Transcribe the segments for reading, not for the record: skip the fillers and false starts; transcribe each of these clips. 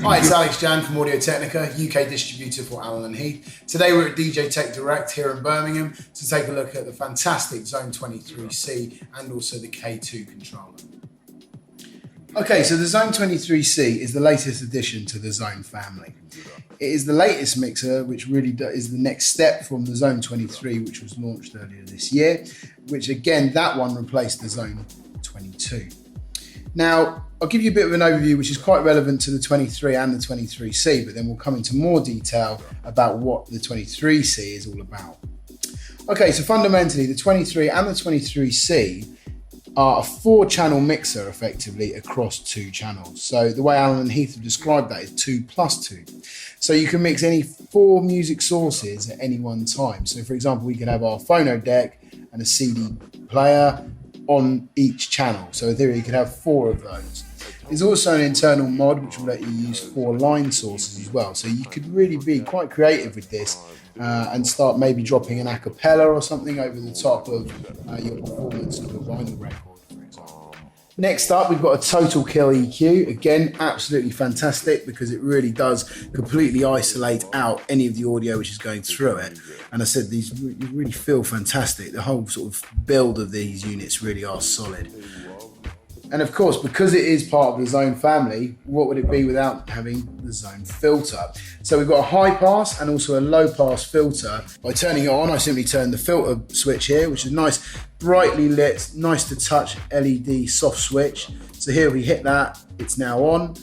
Hi, it's Jann from Audio Technica, UK distributor for Allen and Heath. Today we're at DJ Tech Direct here in Birmingham to take a look at the fantastic Xone 23C and also the K2 controller. Okay, so the Xone 23C is the latest addition to the Xone family. It is the latest mixer, which really is the next step from the Xone 23, which was launched earlier this year, which again, that one replaced the Xone 22. Now, I'll give you a bit of an overview, which is quite relevant to the 23 and the 23C, but then we'll come into more detail about what the 23C is all about. Okay, so fundamentally, the 23 and the 23C are a 4-channel mixer, effectively, across 2 channels. So the way Allen and Heath have described that is 2+2. So you can mix any 4 music sources at any one time. So for example, we can have our phono deck and a CD player on each channel. So in theory, you could have 4 of those. There's also an internal mod which will let you use 4 line sources as well. So you could really be quite creative with this and start maybe dropping an a cappella or something over the top of your performance of a vinyl record, for example. Next up, we've got a total kill EQ. Again, absolutely fantastic because it really does completely isolate out any of the audio which is going through it. And I said, these really feel fantastic. The whole sort of build of these units really are solid. And of course, because it is part of the Xone family, what would it be without having the Xone filter? So we've got a high pass and also a low pass filter. By turning it on, I simply turn the filter switch here, which is nice, brightly lit, nice to touch LED soft switch. So here we hit that, it's now on.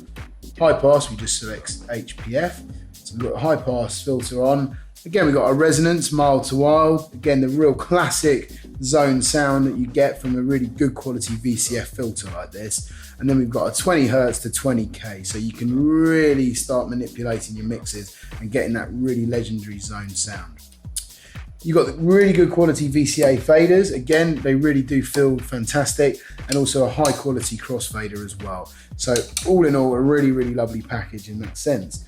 High pass, we just select HPF. So we've got a high pass filter on. Again, we've got a resonance, mild to wild. Again, the real classic Xone sound that you get from a really good quality VCF filter like this. And then we've got a 20 Hertz to 20K. So you can really start manipulating your mixes and getting that really legendary Xone sound. You've got the really good quality VCA faders. Again, they really do feel fantastic, and also a high quality crossfader as well. So all in all, a really, really lovely package in that sense.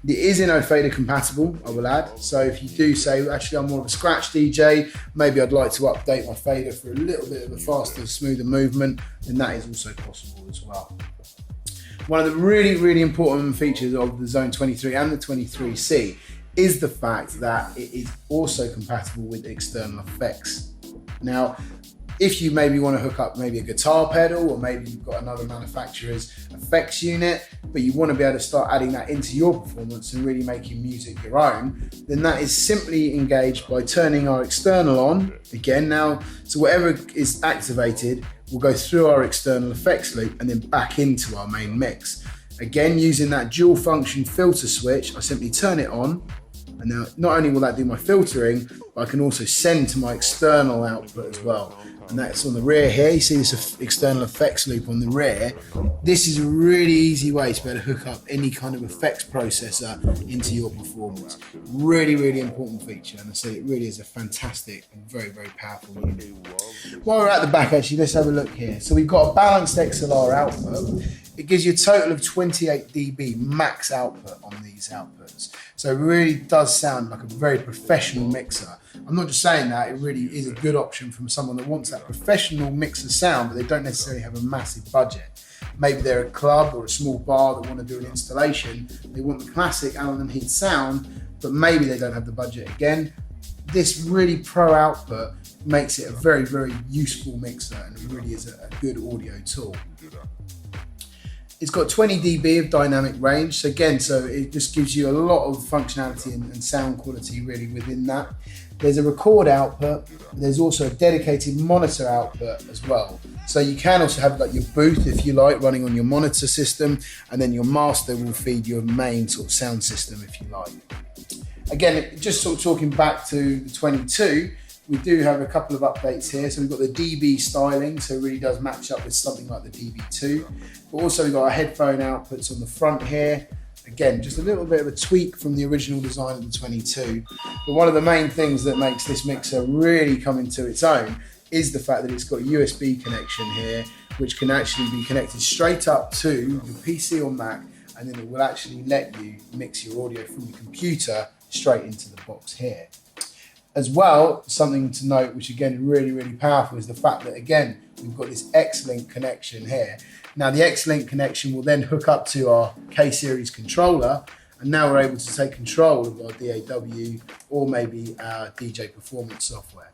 It is fader compatible, I will add. So if you do say, actually I'm more of a scratch DJ, maybe I'd like to update my fader for a little bit of a faster, smoother movement, then that is also possible as well. One of the really, really important features of the Xone 23 and the 23C is the fact that it is also compatible with external effects. Now, if you maybe want to hook up maybe a guitar pedal, or maybe you've got another manufacturer's effects unit, but you want to be able to start adding that into your performance and really making music your own, then that is simply engaged by turning our external on again now. So whatever is activated will go through our external effects loop and then back into our main mix. Again, using that dual function filter switch, I simply turn it on. And now not only will that do my filtering, but I can also send to my external output as well. And that's on the rear here. You see this external effects loop on the rear. This is a really easy way to be able to hook up any kind of effects processor into your performance. Really, really important feature. And I say it really is a fantastic and very, very powerful unit. While we're at the back, actually, let's have a look here. So we've got a balanced Xlr output. It gives you a total of 28 dB max output on these outputs. So it really does sound like a very professional mixer. I'm not just saying that, it really is a good option from someone that wants that professional mixer sound, but they don't necessarily have a massive budget. Maybe they're a club or a small bar that want to do an installation. They want the classic Allen and Heath sound, but maybe they don't have the budget again. This really pro output makes it a very, very useful mixer, and it really is a good audio tool. It's got 20 dB of dynamic range. So again, it just gives you a lot of functionality and sound quality really within that. There's a record output. There's also a dedicated monitor output as well. So you can also have like your booth, if you like, running on your monitor system, and then your master will feed your main sort of sound system, if you like. Again, just sort of talking back to the 22, we do have a couple of updates here. So we've got the DB styling, so it really does match up with something like the DB2. But also we've got our headphone outputs on the front here. Again, just a little bit of a tweak from the original design of the 22. But one of the main things that makes this mixer really come into its own is the fact that it's got a USB connection here, which can actually be connected straight up to your PC or Mac, and then it will actually let you mix your audio from your computer straight into the box here. As well, something to note, which again is really, really powerful, is the fact that, again, we've got this X-Link connection here. Now the X-Link connection will then hook up to our K-Series controller, and now we're able to take control of our DAW or maybe our DJ performance software.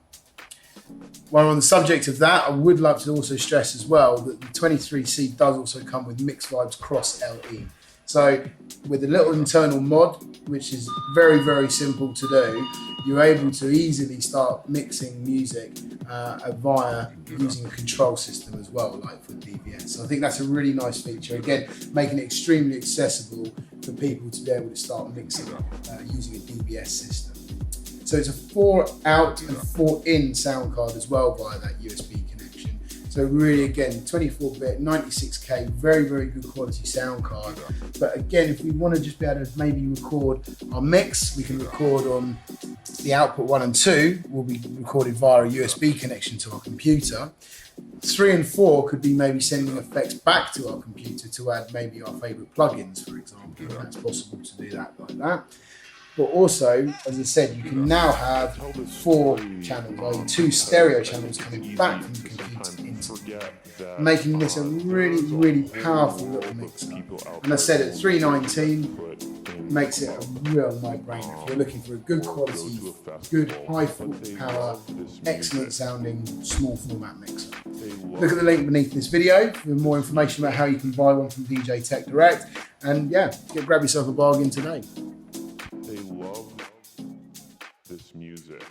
While on the subject of that, I would like to also stress as well that the 23C does also come with Mix Vibes Cross LE. So with a little internal mod, which is very, very simple to do, you're able to easily start mixing music via using a control system as well, like for DVS. So I think that's a really nice feature. Again, making it extremely accessible for people to be able to start mixing using a DVS system. So it's a 4 out and 4 in sound card as well via that USB connection. So really, again, 24-bit, 96K, very, very good quality sound card. But again, if we want to just be able to maybe record our mix, we can record on the output 1 and 2 will be recorded via a USB connection to our computer. 3 and 4 could be maybe sending effects back to our computer to add maybe our favorite plugins, for example. That's possible to do that like that. But also, as I said, you can now have 4 channels, i.e. 2 stereo channels coming back from the computer into the game, making this a really, really powerful little mixer. And I said at 319, makes it a real no-brainer. If you're looking for a good quality, good high power, excellent sounding, small format mixer. Look at the link beneath this video for more information about how you can buy one from DJ Tech Direct. And yeah, grab yourself a bargain today. They love this music.